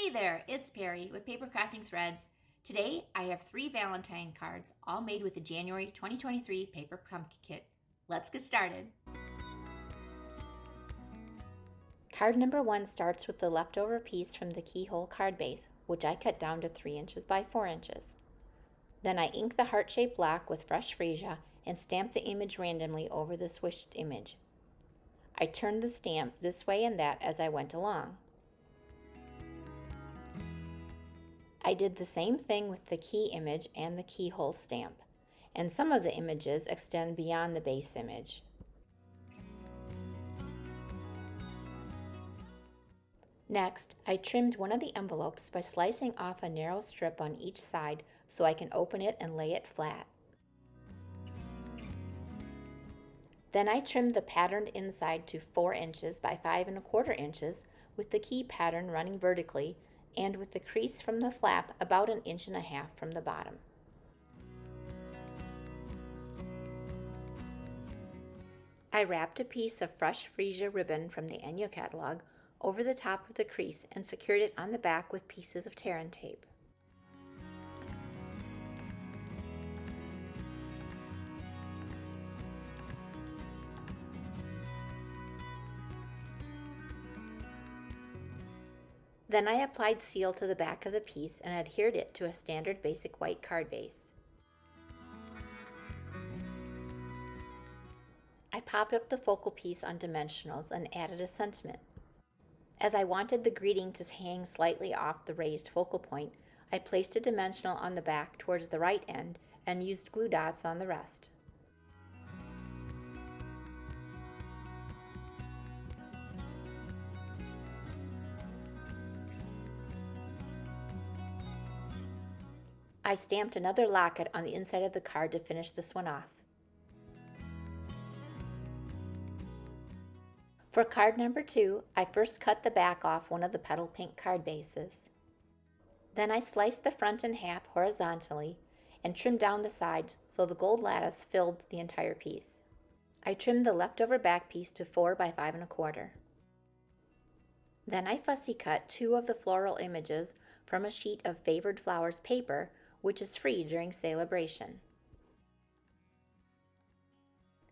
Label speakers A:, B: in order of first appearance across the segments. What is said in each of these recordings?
A: Hey there, it's Perry with PapercraftingThreads. Today I have 3 Valentine cards, all made with the January 2023 Paper Pumpkin Kit. Let's get started. Card number 1 starts with the leftover piece from the keyhole card base, which I cut down to 3 inches by 4 inches. Then I ink the heart-shaped block with fresh freesia and stamp the image randomly over the swished image. I turned the stamp this way and that as I went along. I did the same thing with the key image and the keyhole stamp, and some of the images extend beyond the base image. Next, I trimmed one of the envelopes by slicing off a narrow strip on each side so I can open it and lay it flat. Then I trimmed the patterned inside to 4 inches by 5 1/4 inches with the key pattern running vertically and with the crease from the flap about 1.5 inches from the bottom. I wrapped a piece of fresh freesia ribbon from the annual catalog over the top of the crease and secured it on the back with pieces of tear-in tape. Then I applied seal to the back of the piece and adhered it to a standard basic white card base. I popped up the focal piece on dimensionals and added a sentiment. As I wanted the greeting to hang slightly off the raised focal point, I placed a dimensional on the back towards the right end and used glue dots on the rest. I stamped another locket on the inside of the card to finish this one off. For card number 2, I first cut the back off one of the petal pink card bases. Then I sliced the front in half horizontally and trimmed down the sides so the gold lattice filled the entire piece. I trimmed the leftover back piece to 4 by 5 1/4. Then I fussy cut 2 of the floral images from a sheet of Favored Flowers paper, which is free during celebration.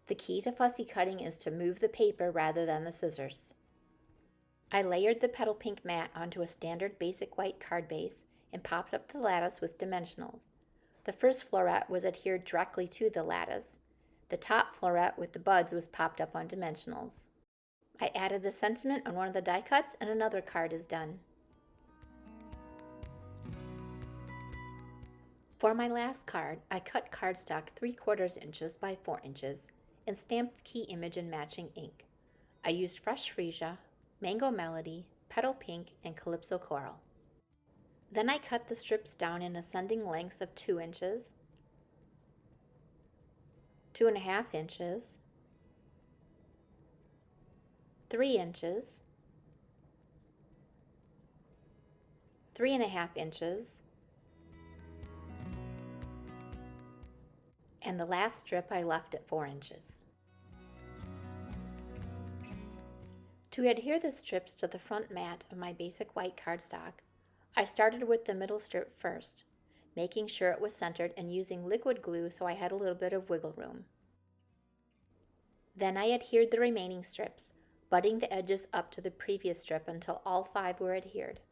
A: The key to fussy cutting is to move the paper rather than the scissors. I layered the petal pink mat onto a standard basic white card base and popped up the lattice with dimensionals. The first floret was adhered directly to the lattice. The top floret with the buds was popped up on dimensionals. I added the sentiment on one of the die cuts and another card is done. For my last card, I cut cardstock 3/4 inches by 4 inches and stamped the key image in matching ink. I used fresh freesia, mango melody, petal pink, and calypso coral. Then I cut the strips down in ascending lengths of 2 inches, 2.5 inches, 3 inches, 3.5 inches, and the last strip I left at 4 inches. To adhere the strips to the front mat of my basic white cardstock, I started with the middle strip first, making sure it was centered and using liquid glue so I had a little bit of wiggle room. Then I adhered the remaining strips, butting the edges up to the previous strip until all 5 were adhered.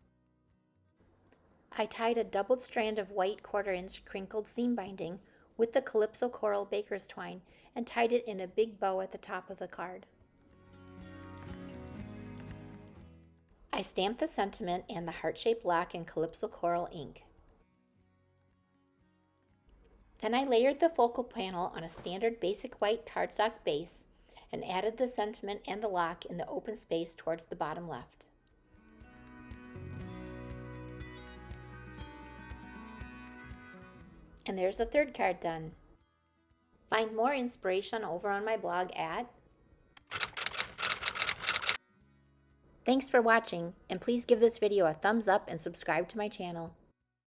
A: I tied a doubled strand of white 1/4 inch crinkled seam binding with the calypso coral baker's twine and tied it in a big bow at the top of the card. I stamped the sentiment and the heart-shaped block in calypso coral ink. Then I layered the focal panel on a standard basic white cardstock base and added the sentiment and the lock in the open space towards the bottom left. And there's the third card done. Find more inspiration over on my blog at... Thanks for watching, and please give this video a thumbs up and subscribe to my channel.